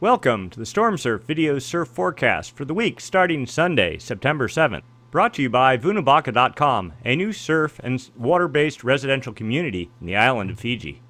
Welcome to the Stormsurf video surf forecast for the week starting Sunday, September 7th. Brought to you by Vunabaka.com, a new surf and water-based residential community in the island of Fiji.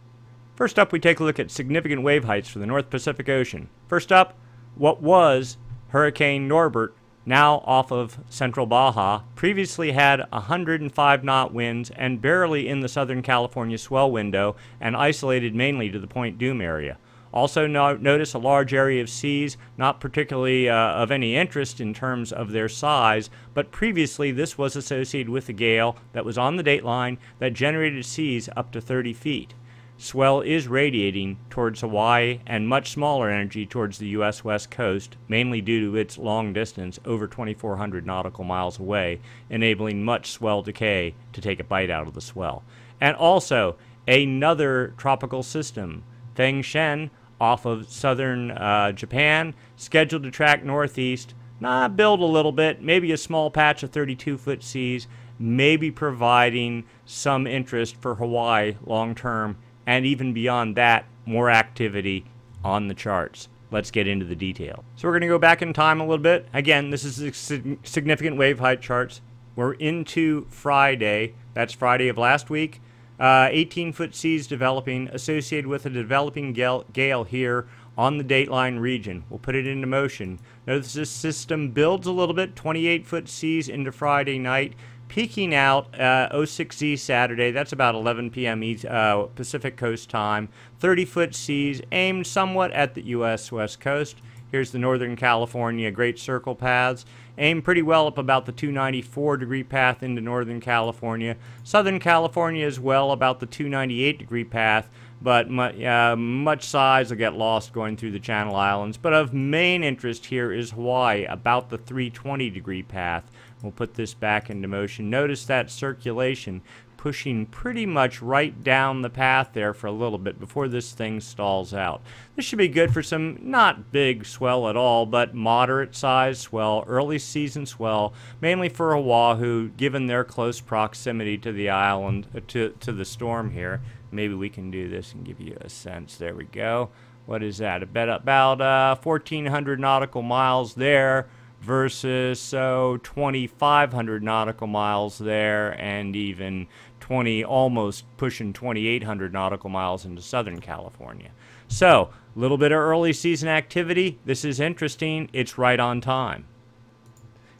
First up, we take a look at significant wave heights for the North Pacific Ocean. First up, what was Hurricane Norbert, now off of central Baja, previously had 105 knot winds and barely in the Southern California swell window and isolated mainly to the Point Dume area. Also notice a large area of seas, not particularly of any interest in terms of their size, but previously this was associated with a gale that was on the dateline that generated seas up to 30 feet. Swell is radiating towards Hawaii and much smaller energy towards the U.S. West Coast, mainly due to its long distance, over 2,400 nautical miles away, enabling much swell decay to take a bite out of the swell. And also, another tropical system, Feng Shen, off of southern Japan, scheduled to track northeast, build a little bit, maybe a small patch of 32-foot seas, maybe providing some interest for Hawaii long term, and even beyond that, more activity on the charts. Let's get into the detail. So we're going to go back in time a little bit. Again, this is the significant wave height charts. We're into Friday. That's Friday of last week. 18-foot seas developing, associated with a developing gale here on the dateline region. We'll put it into motion. Notice this system builds a little bit, 28-foot seas into Friday night, peaking out 06Z Saturday. That's about 11 p.m. Pacific Coast time. 30-foot seas aimed somewhat at the U.S. West Coast. Here's the Northern California Great Circle paths. Aimed pretty well up about the 294-degree path into Northern California. Southern California as well, about the 298-degree path, but much size will get lost going through the Channel Islands. But of main interest here is Hawaii, about the 320-degree path. We'll put this back into motion. Notice that circulation pushing pretty much right down the path there for a little bit before this thing stalls out. This should be good for some not big swell at all, but moderate size swell, early season swell, mainly for Oahu, given their close proximity to the island, to the storm here. Maybe we can do this and give you a sense. There we go. What is that? About 1,400 nautical miles there versus 2,500 nautical miles there, and even almost pushing 2,800 nautical miles into Southern California. So, a little bit of early season activity. This is interesting. It's right on time.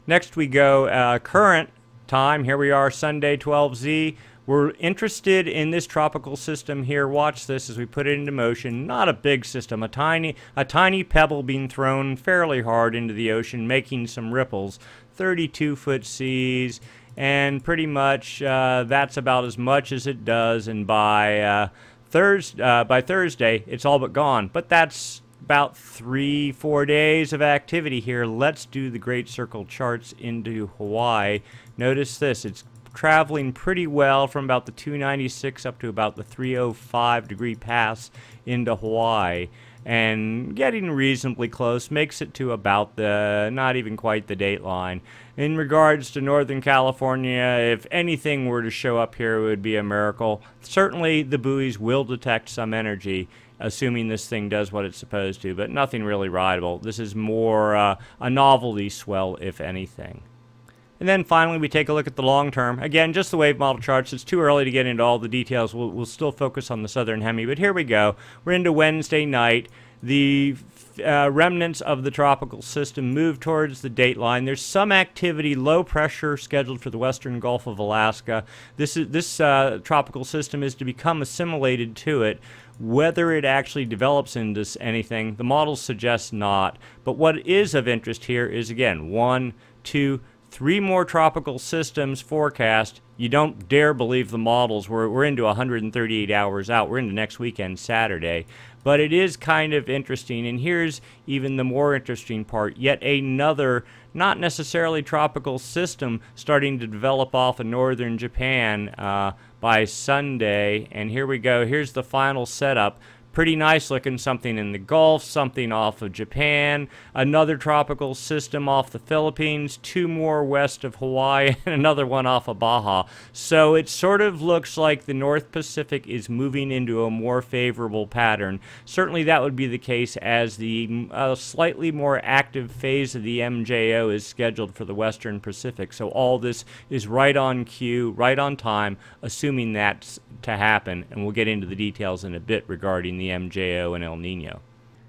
Next we go current time. Here we are, Sunday 12Z. We're interested in this tropical system here. Watch this as we put it into motion. Not a big system, a tiny pebble being thrown fairly hard into the ocean, making some ripples. 32-foot seas, and pretty much that's about as much as it does. And by Thursday, it's all but gone. But that's about 3-4 days of activity here. Let's do the Great Circle charts into Hawaii. Notice this. It's traveling pretty well from about the 296 up to about the 305-degree pass into Hawaii, and getting reasonably close, makes it to about the, not even quite the dateline. In regards to Northern California, if anything were to show up here, it would be a miracle. Certainly the buoys will detect some energy, assuming this thing does what it's supposed to, but nothing really rideable. This is more a novelty swell, if anything. And then finally, we take a look at the long term. Again, just the wave model charts. It's too early to get into all the details. We'll still focus on the southern hemi, but here we go. We're into Wednesday night. The remnants of the tropical system move towards the dateline. There's some activity, low pressure, scheduled for the western Gulf of Alaska. This tropical system is to become assimilated to it. Whether it actually develops into anything, the models suggest not. But what is of interest here is, again, 1, 2, 3 more tropical systems forecast. You don't dare believe the models. We're into 138 hours out. We're into next weekend, Saturday. But it is kind of interesting, and here's even the more interesting part. Yet another, not necessarily tropical system, starting to develop off of northern Japan by Sunday. And here we go. Here's the final setup. Pretty nice looking, something in the Gulf, something off of Japan, another tropical system off the Philippines, 2 more west of Hawaii, and another one off of Baja. So it sort of looks like the North Pacific is moving into a more favorable pattern. Certainly that would be the case as the slightly more active phase of the MJO is scheduled for the Western Pacific. So all this is right on cue, right on time, assuming that's to happen, and we'll get into the details in a bit regarding the MJO and El Nino.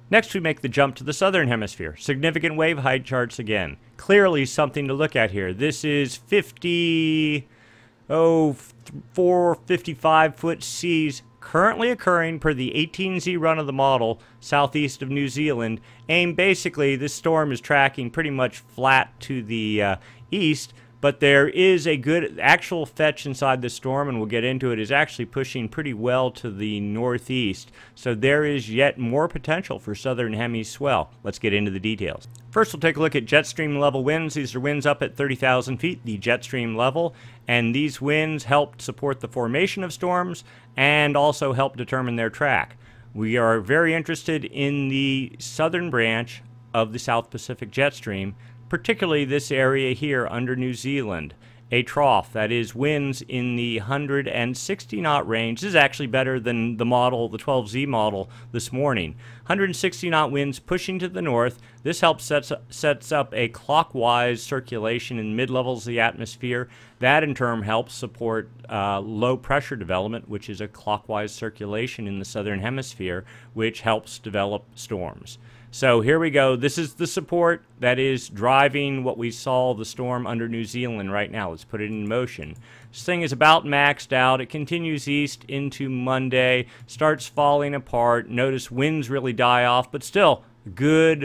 Next, we make the jump to the southern hemisphere. Significant wave height charts again. Clearly something to look at here. This is 55-foot seas currently occurring per the 18Z run of the model southeast of New Zealand. And basically, this storm is tracking pretty much flat to the east, but there is a good actual fetch inside the storm, and we'll get into it, is actually pushing pretty well to the northeast. So there is yet more potential for southern hemi swell. Let's get into the details. First, we'll take a look at jet stream level winds. These are winds up at 30,000 feet, the jet stream level, and these winds help support the formation of storms and also help determine their track. We are very interested in the southern branch of the South Pacific jet stream, particularly this area here under New Zealand, a trough that is winds in the 160 knot range. This is actually better than the model, the 12Z model this morning. 160 knot winds pushing to the north. This helps sets up a clockwise circulation in mid-levels of the atmosphere. That in turn helps support low pressure development, which is a clockwise circulation in the southern hemisphere, which helps develop storms. So here we go. This is the support that is driving what we saw the storm under New Zealand right now. Let's put it in motion. This thing is about maxed out. It continues east into Monday, starts falling apart. Notice winds really die off, but still good,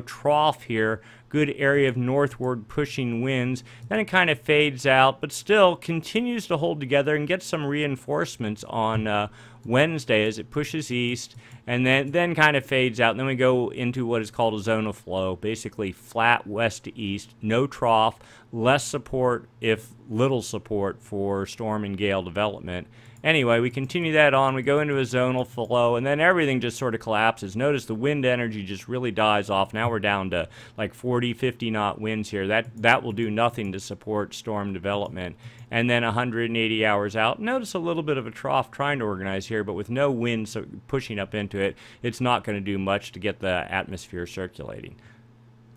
trough here. Good area of northward pushing winds. Then it kind of fades out, but still continues to hold together and get some reinforcements on Wednesday as it pushes east, and then kind of fades out. And then we go into what is called a zone of flow, basically flat west to east, no trough, less support, if little support, for storm and gale development. Anyway, we continue that on, we go into a zonal flow, and then everything just sort of collapses. Notice the wind energy just really dies off. Now we're down to like 40, 50 knot winds here. That will do nothing to support storm development. And then 180 hours out, notice a little bit of a trough trying to organize here, but with no wind pushing up into it, it's not going to do much to get the atmosphere circulating.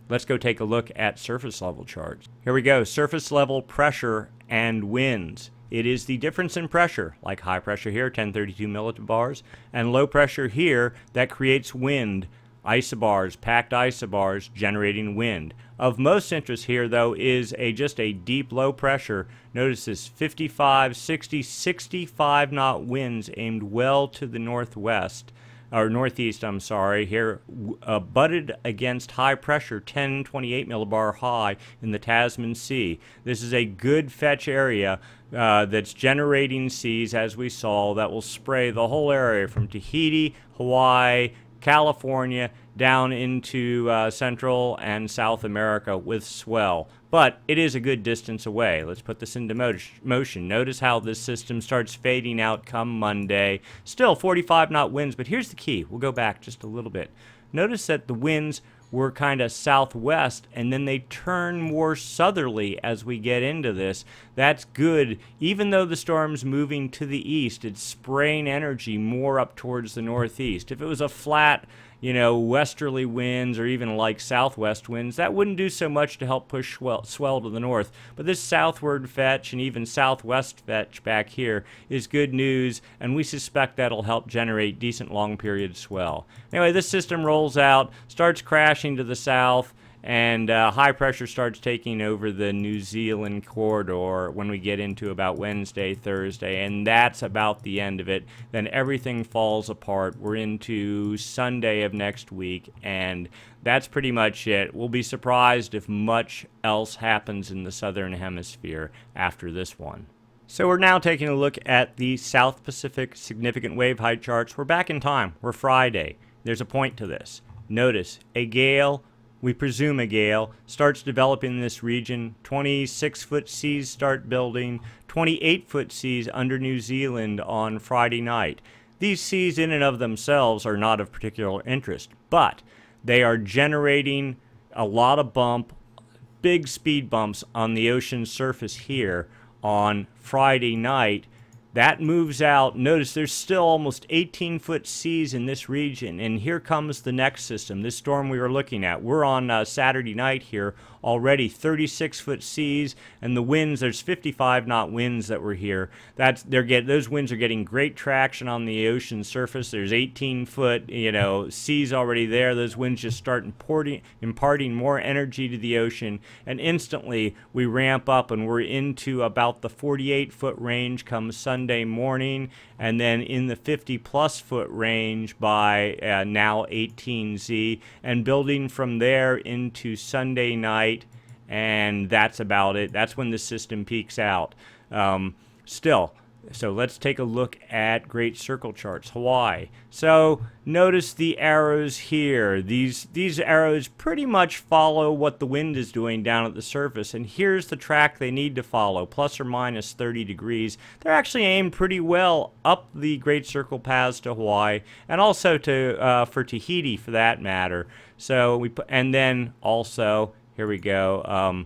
Let's go take a look at surface level charts. Here we go, surface level pressure and winds. It is the difference in pressure, like high pressure here, 1032 millibars, and low pressure here that creates wind, isobars, packed isobars generating wind. Of most interest here, though, is just a deep low pressure. Notice this 55, 60, 65 knot winds aimed well to the northwest, or northeast, I'm sorry, here butted against high pressure 1028 millibar high in the Tasman Sea. This is a good fetch area that's generating seas, as we saw, that will spray the whole area from Tahiti, Hawaii, California, down into Central and South America with swell. But it is a good distance away. Let's put this into motion. Notice how this system starts fading out come Monday. Still 45 knot winds, but here's the key. We'll go back just a little bit. Notice that the winds were kind of southwest, and then they turn more southerly as we get into this. That's good. Even though the storm's moving to the east, it's spraying energy more up towards the northeast. If it was a flat, westerly winds or even like southwest winds, that wouldn't do so much to help push swell to the north. But this southward fetch and even southwest fetch back here is good news, and we suspect that'll help generate decent long period swell. Anyway, this system rolls out, starts crashing to the south, and high pressure starts taking over the New Zealand corridor when we get into about Wednesday, Thursday, and that's about the end of it. Then everything falls apart. We're into Sunday of next week, and that's pretty much it. We'll be surprised if much else happens in the southern hemisphere after this one. So we're now taking a look at the South Pacific significant wave height charts. We're back in time. We're Friday. There's a point to this. Notice a gale, we presume a gale, starts developing in this region. 26-foot seas start building. 28-foot seas under New Zealand on Friday night. these seas in and of themselves are not of particular interest, but they are generating a lot of big speed bumps on the ocean surface here on Friday night. That moves out. Notice there's still almost 18-foot seas in this region, and here comes the next system, this storm we were looking at. We're on Saturday night here, already 36-foot seas, and the winds, there's 55-knot winds that were here. Those winds are getting great traction on the ocean surface. There's 18-foot, seas already there. Those winds just start imparting more energy to the ocean, and instantly we ramp up, and we're into about the 48-foot range come Sunday morning, and then in the 50-plus foot range by now 18Z, and building from there into Sunday night. And that's about it. That's when the system peaks out. So let's take a look at Great Circle charts. Hawaii. So notice the arrows here. These arrows pretty much follow what the wind is doing down at the surface. And here's the track they need to follow, plus or minus 30 degrees. They're actually aimed pretty well up the Great Circle paths to Hawaii, and also for Tahiti for that matter. So and then also, here we go.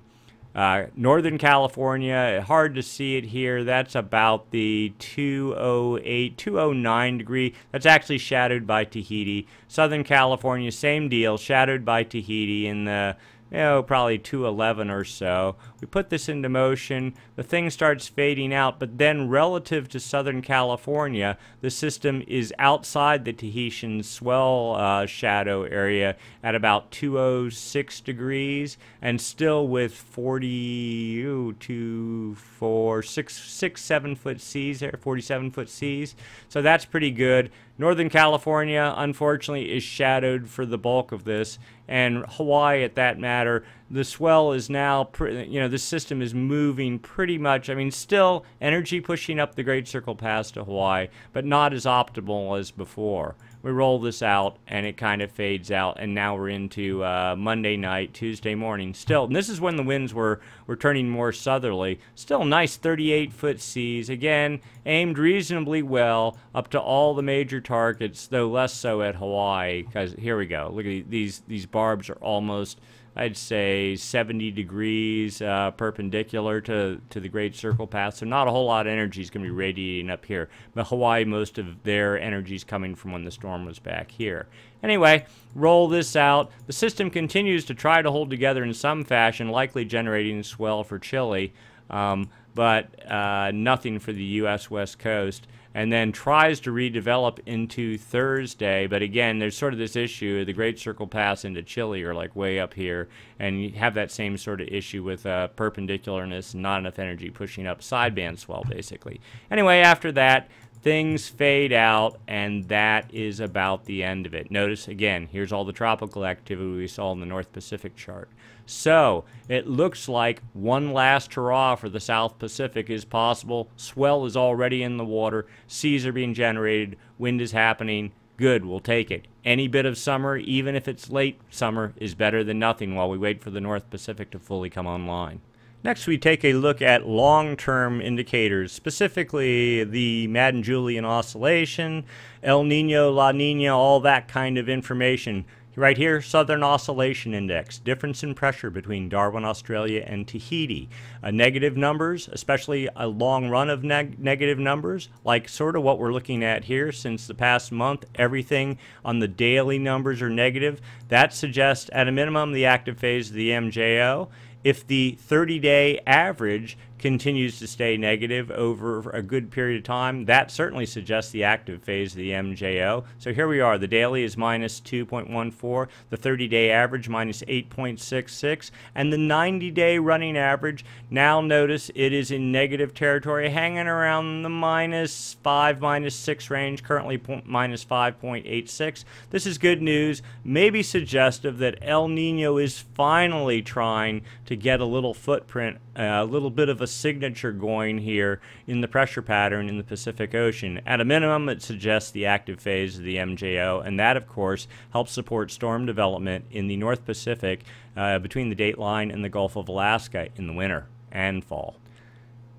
Northern California, hard to see it here. That's about the 208, 209 degree. That's actually shadowed by Tahiti. Southern California, same deal, shadowed by Tahiti in the probably 211 or so. We put this into motion, the thing starts fading out, but then relative to Southern California, the system is outside the Tahitian swell shadow area at about 206 degrees, and still with 7-foot seas there, 47-foot seas. So that's pretty good. Northern California, unfortunately, is shadowed for the bulk of this, and Hawaii, at that matter, the swell is now, the system is moving pretty much, still energy pushing up the Great Circle paths to Hawaii, but not as optimal as before. We roll this out, and it kind of fades out, and now we're into Monday night, Tuesday morning. Still, and this is when the winds were turning more southerly. Still nice 38-foot seas. Again, aimed reasonably well up to all the major targets, though less so at Hawaii, because here we go. Look at these barbs are almost, I'd say, 70 degrees perpendicular to the Great Circle path, so not a whole lot of energy is going to be radiating up here. But Hawaii, most of their energy is coming from when the storm was back here. Anyway, roll this out. The system continues to try to hold together in some fashion, likely generating swell for Chile, but nothing for the U.S. West Coast. And then tries to redevelop into Thursday, but again, there's sort of this issue, the Great Circle paths into Chile are like way up here, and you have that same sort of issue with perpendicularness and not enough energy pushing up sideband swell, basically. Anyway, after that, things fade out, and that is about the end of it. Notice, again, here's all the tropical activity we saw in the North Pacific chart. So, it looks like one last hurrah for the South Pacific is possible. Swell is already in the water. Seas are being generated. Wind is happening. Good, we'll take it. Any bit of summer, even if it's late summer, is better than nothing while we wait for the North Pacific to fully come online. Next, we take a look at long-term indicators, specifically the Madden-Julian oscillation, El Nino, La Nina, all that kind of information. Right here, Southern Oscillation Index, difference in pressure between Darwin, Australia, and Tahiti. Negative numbers, especially a long run of negative numbers, like sort of what we're looking at here since the past month. Everything on the daily numbers are negative. That suggests, at a minimum, the active phase of the MJO. If the 30-day average continues to stay negative over a good period of time, that certainly suggests the active phase of the MJO. So here we are. The daily is minus 2.14, the 30-day average minus 8.66, and the 90-day running average, now notice it is in negative territory, hanging around the minus 5, minus 6 range, currently minus 5.86. This is good news, maybe suggestive that El Nino is finally trying to get a little footprint, a little bit of a signature going here in the pressure pattern in the Pacific Ocean. At a minimum, it suggests the active phase of the MJO, and that, of course, helps support storm development in the North Pacific between the dateline and the Gulf of Alaska in the winter and fall.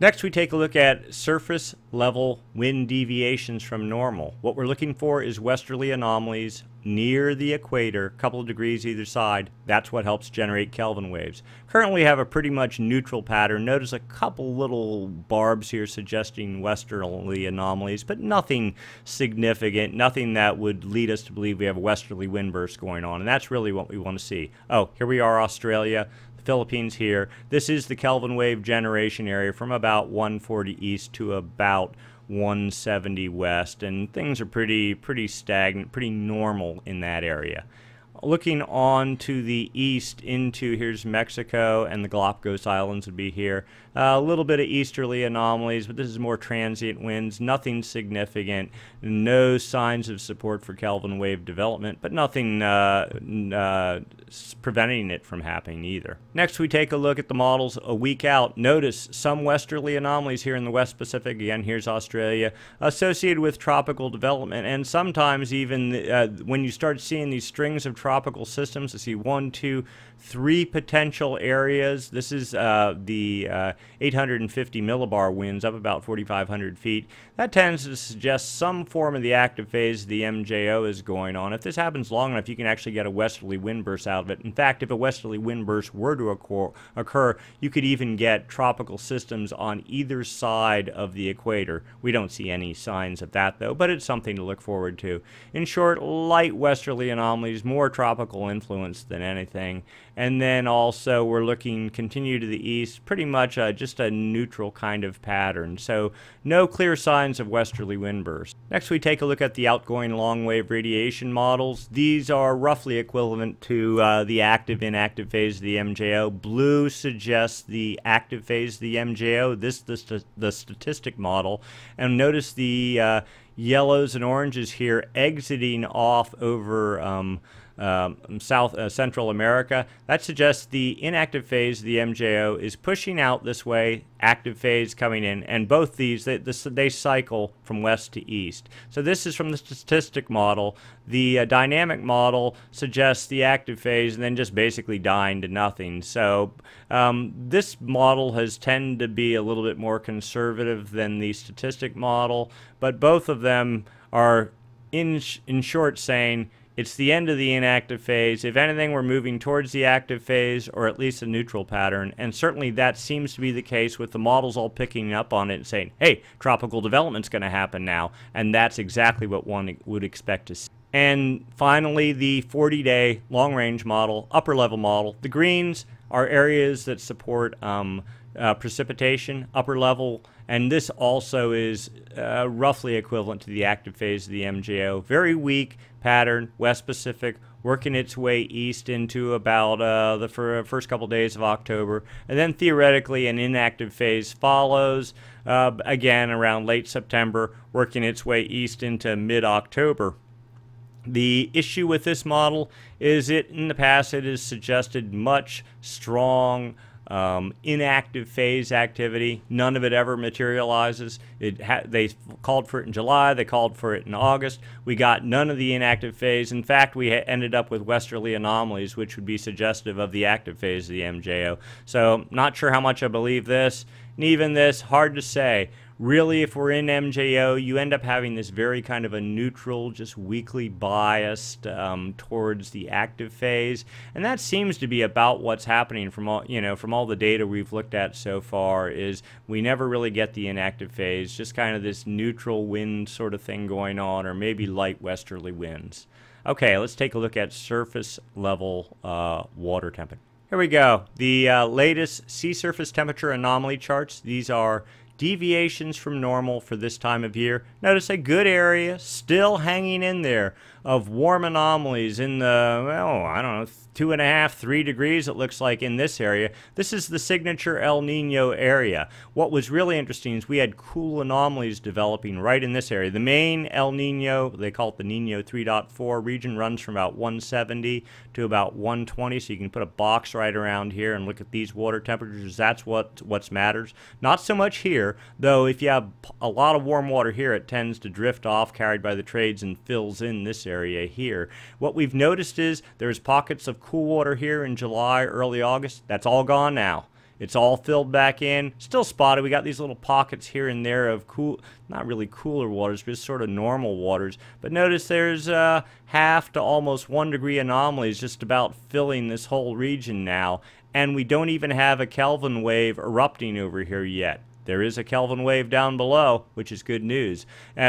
Next, we take a look at surface level wind deviations from normal. What we're looking for is westerly anomalies near the equator, a couple of degrees either side. That's what helps generate Kelvin waves. Currently we have a pretty much neutral pattern. Notice a couple little barbs here suggesting westerly anomalies, but nothing significant, nothing that would lead us to believe we have a westerly wind burst going on, and that's really what we want to see. Oh, here we are, Australia. Philippines here. This is the Kelvin wave generation area from about 140 east to about 170 west, and things are pretty stagnant, pretty normal in that area. Looking on to the east into, here's Mexico, and the Galapagos Islands would be here. A little bit of easterly anomalies, but this is more transient winds, nothing significant, no signs of support for Kelvin wave development, but nothing preventing it from happening either. Next, we take a look at the models a week out. Notice some westerly anomalies here in the West Pacific. Again, here's Australia, associated with tropical development, and sometimes even when you start seeing these strings of tropical systems, I see 1, 2, 3 potential areas. This is the 850 millibar winds up about 4,500 feet. That tends to suggest some form of the active phase of the MJO is going on. If this happens long enough, you can actually get a westerly wind burst out of it. In fact, if a westerly wind burst were to occur, you could even get tropical systems on either side of the equator. We don't see any signs of that, though, but it's something to look forward to. In short, light westerly anomalies, more tropical influence than anything. And then also we're looking continue to the east, pretty much just a neutral kind of pattern. So no clear signs of westerly wind bursts. Next, we take a look at the outgoing long wave radiation models. These are roughly equivalent to the active-inactive phase of the MJO. Blue suggests the active phase of the MJO. This the statistic model. And notice the yellows and oranges here exiting off over Central America. That suggests the inactive phase of the MJO is pushing out this way, active phase coming in, and both these, they cycle from west to east. So this is from the statistic model. The dynamic model suggests the active phase and then just basically dying to nothing. So this model has tended to be a little bit more conservative than the statistic model, but both of them are in short saying it's the end of the inactive phase. If anything, we're moving towards the active phase, or at least a neutral pattern, and certainly that seems to be the case with the models all picking up on it and saying, hey, tropical development's going to happen now, and that's exactly what one would expect to see. And finally, the 40-day long-range model, upper-level model. The greens are areas that support precipitation, upper level, and this also is roughly equivalent to the active phase of the MJO. Very weak pattern, West Pacific, working its way east into about the first couple days of October, and then theoretically an inactive phase follows, again around late September, working its way east into mid-October. The issue with this model is in the past it has suggested much strong inactive phase activity. None of it ever materializes. They called for it in July, they called for it in August. We got none of the inactive phase. In fact, we ended up with westerly anomalies, which would be suggestive of the active phase of the MJO. So, not sure how much I believe this. And even this, hard to say. Really, if we're in MJO, you end up having this very kind of a neutral, just weakly biased towards the active phase, and that seems to be about what's happening from all the data we've looked at so far. Is we never really get the inactive phase, just kind of this neutral wind sort of thing going on, or maybe light westerly winds. Okay, let's take a look at surface level water temperature. Here we go. The latest sea surface temperature anomaly charts. These are deviations from normal for this time of year. Notice a good area still hanging in there of warm anomalies in the, well, I don't know, 2.5, 3 degrees it looks like in this area. This is the signature El Nino area. What was really interesting is we had cool anomalies developing right in this area. The main El Nino, they call it the Nino 3.4 region, runs from about 170 to about 120, so you can put a box right around here and look at these water temperatures. That's what matters. Not so much here, though. If you have a lot of warm water here, it tends to drift off, carried by the trades, and fills in this area here. What we've noticed is there's pockets of cool water here in July, early August. That's all gone now. It's all filled back in. Still spotty. We got these little pockets here and there of cool, not really cooler waters, but just sort of normal waters. But notice there's half to almost 1 degree anomalies just about filling this whole region now. And we don't even have a Kelvin wave erupting over here yet. There is a Kelvin wave down below, which is good news.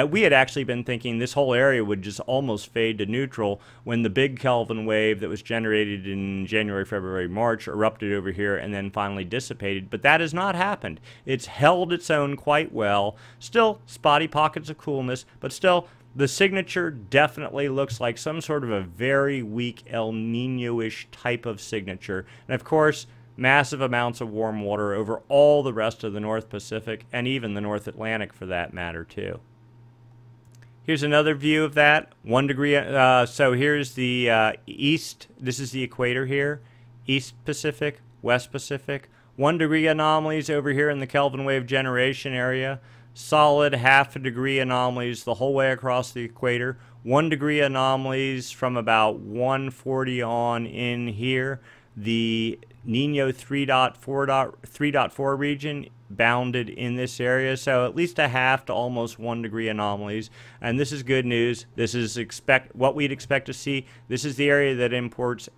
We had actually been thinking this whole area would just almost fade to neutral when the big Kelvin wave that was generated in January, February, March erupted over here and then finally dissipated. But that has not happened. It's held its own quite well. Still spotty pockets of coolness, but still the signature definitely looks like some sort of a very weak El Nino-ish type of signature. And of course, massive amounts of warm water over all the rest of the North Pacific and even the North Atlantic for that matter too. Here's another view of that. 1 degree, so here's the east, this is the equator here, East Pacific, West Pacific. 1 degree anomalies over here in the Kelvin wave generation area. Solid ½ degree anomalies the whole way across the equator. 1 degree anomalies from about 140 on in here. The Nino 3.4 region bounded in this area, so at least a half to almost 1 degree anomalies, and this is good news. This is what we'd expect to see. This is the area that imparts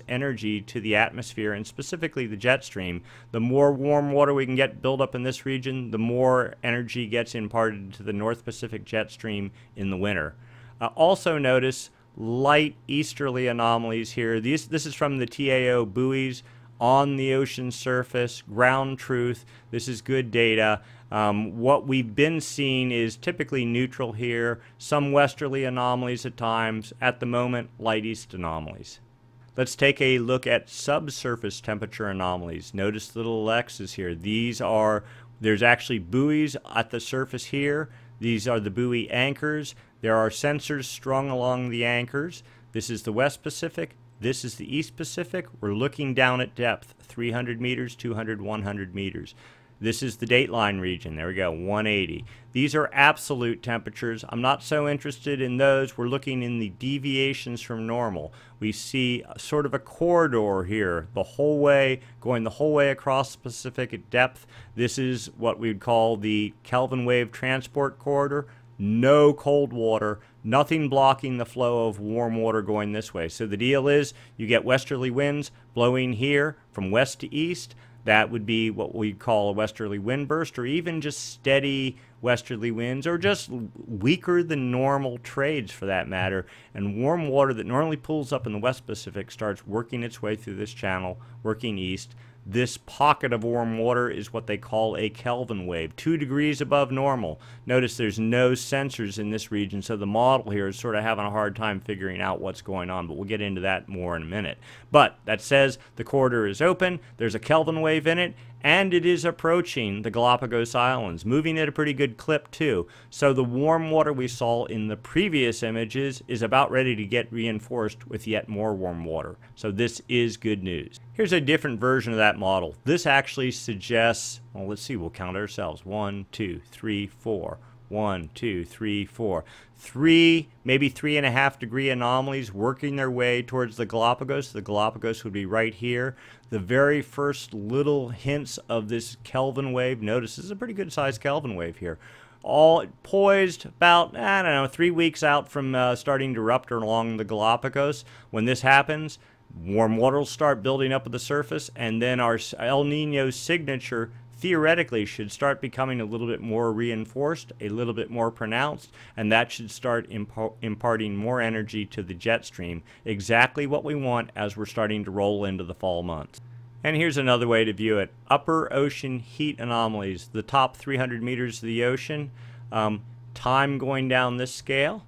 energy to the atmosphere, and specifically the jet stream. The more warm water we can get build up in this region, the more energy gets imparted to the North Pacific jet stream in the winter. Also notice light easterly anomalies here. This is from the TAO buoys on the ocean surface, ground truth. This is good data. What we've been seeing is typically neutral here, some westerly anomalies at times. At the moment, light east anomalies. Let's take a look at subsurface temperature anomalies. Notice the little X's here. There's actually buoys at the surface here. These are the buoy anchors. There are sensors strung along the anchors. This is the West Pacific. This is the East Pacific. We're looking down at depth, 300 meters, 200, 100 meters. This is the dateline region. There we go, 180. These are absolute temperatures. I'm not so interested in those. We're looking in the deviations from normal. We see sort of a corridor here, going the whole way across the Pacific at depth. This is what we would call the Kelvin wave transport corridor. No cold water, nothing blocking the flow of warm water going this way. So the deal is you get westerly winds blowing here from west to east. That would be what we call a westerly wind burst, or even just steady westerly winds, or just weaker than normal trades for that matter. And warm water that normally pulls up in the West Pacific starts working its way through this channel, working east. This pocket of warm water is what they call a Kelvin wave, 2 degrees above normal. Notice there's no sensors in this region, so the model here is sort of having a hard time figuring out what's going on, but we'll get into that more in a minute. But that says the corridor is open, there's a Kelvin wave in it, and it is approaching the Galapagos Islands, moving at a pretty good clip too. So the warm water we saw in the previous images is about ready to get reinforced with yet more warm water. So this is good news. Here's a different version of that model. This actually suggests, well, let's see, we'll count ourselves. 1, 2, 3, 4. 1, 2, 3, 4. 3, maybe 3.5 degree anomalies working their way towards the Galapagos. The Galapagos would be right here. The very first little hints of this Kelvin wave. Notice this is a pretty good sized Kelvin wave here. All poised about, I don't know, 3 weeks out from starting to erupt along the Galapagos. When this happens, warm water will start building up at the surface, and then our El Nino signature theoretically should start becoming a little bit more reinforced, a little bit more pronounced, and that should start imparting more energy to the jet stream. Exactly what we want as we're starting to roll into the fall months. And here's another way to view it. Upper ocean heat anomalies, the top 300 meters of the ocean, time going down this scale.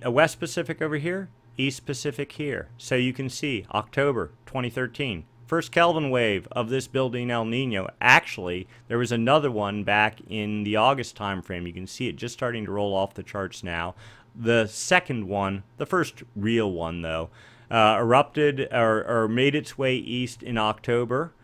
West Pacific over here, East Pacific here. So you can see October 2013. First Kelvin wave of this building El Nino. Actually, there was another one back in the August time frame. You can see it just starting to roll off the charts now. The second one, the first real one though, erupted or made its way east in October.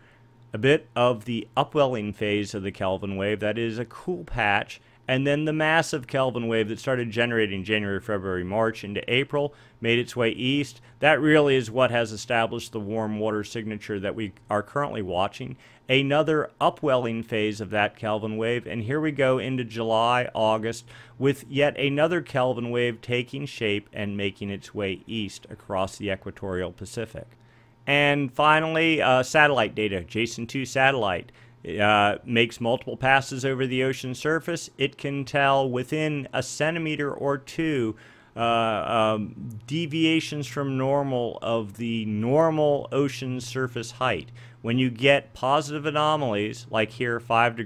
A bit of the upwelling phase of the Kelvin wave. That is a cool patch. and then the massive Kelvin wave that started generating January, February, March into April made its way east. That really is what has established the warm water signature that we are currently watching. Another upwelling phase of that Kelvin wave, and here we go into July, August, with yet another Kelvin wave taking shape and making its way east across the equatorial Pacific. And finally, satellite data. JSON-2 satellite makes multiple passes over the ocean surface. It can tell within a centimeter or two deviations from normal of the normal ocean surface height. When you get positive anomalies, like here 5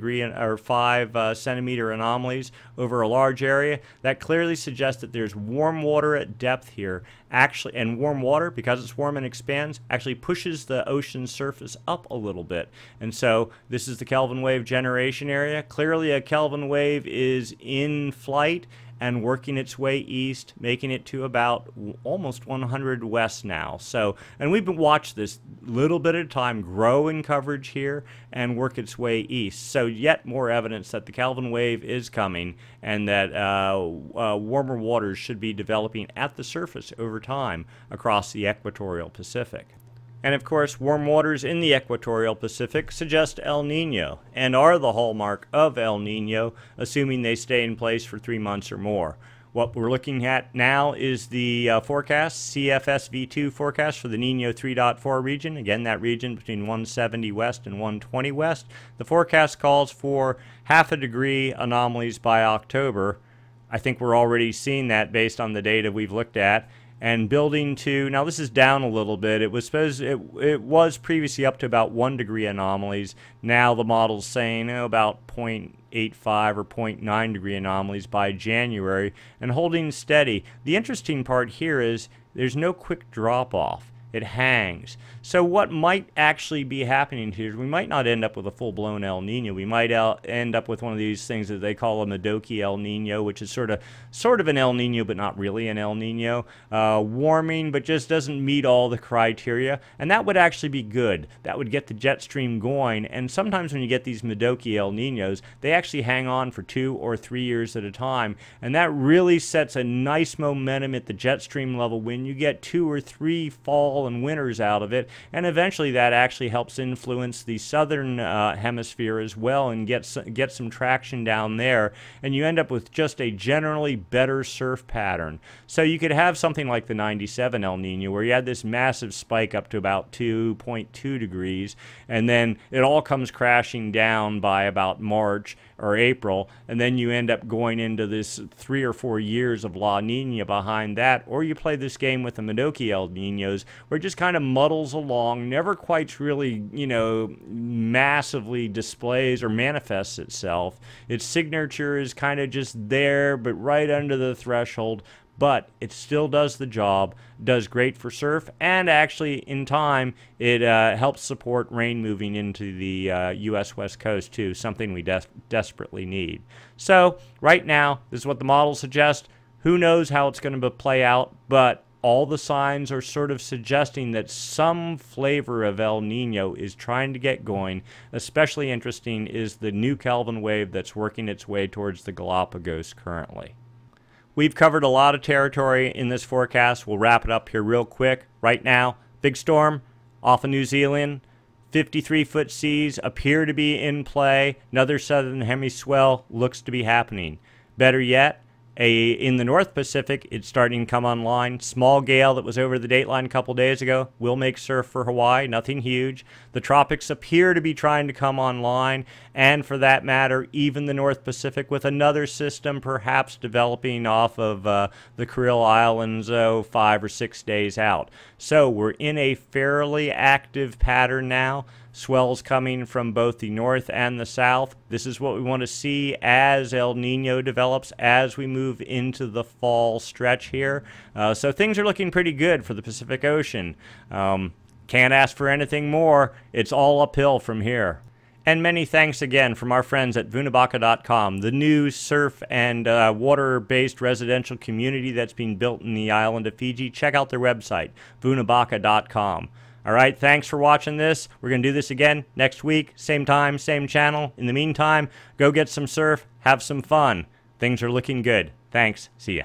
centimeter anomalies over a large area, that clearly suggests that there's warm water at depth here. Actually, and warm water, because it's warm and expands, actually pushes the ocean surface up a little bit. And so this is the Kelvin wave generation area. Clearly a Kelvin wave is in flight and working its way east, making it to about almost 100 west now. So, and we've been watching this little bit at a time grow in coverage here and work its way east. So yet more evidence that the Kelvin wave is coming and that warmer waters should be developing at the surface over time across the equatorial Pacific. And of course, warm waters in the equatorial Pacific suggest El Nino and are the hallmark of El Nino, assuming they stay in place for 3 months or more. What we're looking at now is the forecast, CFSV2 forecast for the Nino 3.4 region. Again, that region between 170 west and 120 west. The forecast calls for ½ a degree anomalies by October. I think we're already seeing that based on the data we've looked at. And building to, now this is down a little bit. It was previously up to about 1 degree anomalies. Now the model's saying about 0.85 or 0.9 degree anomalies by January, and holding steady. The interesting part here is there's no quick drop off. It hangs. So what might actually be happening here is we might not end up with a full-blown El Nino. We might end up with one of these things that they call a Modoki El Nino, which is sort of an El Nino, but not really an El Nino. Warming, but just doesn't meet all the criteria. And that would actually be good. That would get the jet stream going. And sometimes when you get these Modoki El Ninos, they actually hang on for 2 or 3 years at a time. And that really sets a nice momentum at the jet stream level when you get 2 or 3 fall and winters out of it, and eventually that actually helps influence the southern hemisphere as well and get some traction down there, and you end up with just a generally better surf pattern. So you could have something like the 97 El Nino where you had this massive spike up to about 2.2 degrees, and then it all comes crashing down by about March or April, and then you end up going into this 3 or 4 years of La Nina behind that, or you play this game with the Modoki El Ninos where it just kind of muddles along, never quite really, massively displays or manifests itself. Its signature is kind of just there, but right under the threshold, but it still does the job, does great for surf, and actually in time it helps support rain moving into the U.S. West Coast too, something we desperately need. So right now, this is what the model suggests. Who knows how it's going to play out, but all the signs are sort of suggesting that some flavor of El Nino is trying to get going. Especially interesting is the new Kelvin wave that's working its way towards the Galapagos currently. We've covered a lot of territory in this forecast. We'll wrap it up here real quick. Right now, big storm off of New Zealand. 53-foot seas appear to be in play. Another southern hemi swell looks to be happening. Better yet, in the North Pacific, it's starting to come online. Small gale that was over the dateline a couple days ago will make surf for Hawaii, nothing huge. The tropics appear to be trying to come online, and for that matter, even the North Pacific with another system perhaps developing off of the Kuril Islands 5 or 6 days out. So we're in a fairly active pattern now. Swells coming from both the north and the south. This is what we want to see as El Nino develops, as we move into the fall stretch here. So things are looking pretty good for the Pacific Ocean. Can't ask for anything more. It's all uphill from here. And many thanks again from our friends at vunabaca.com, the new surf and water-based residential community that's being built in the island of Fiji. Check out their website, vunabaca.com. All right, thanks for watching this. We're going to do this again next week, same time, same channel. In the meantime, go get some surf, have some fun. Things are looking good. Thanks. See ya.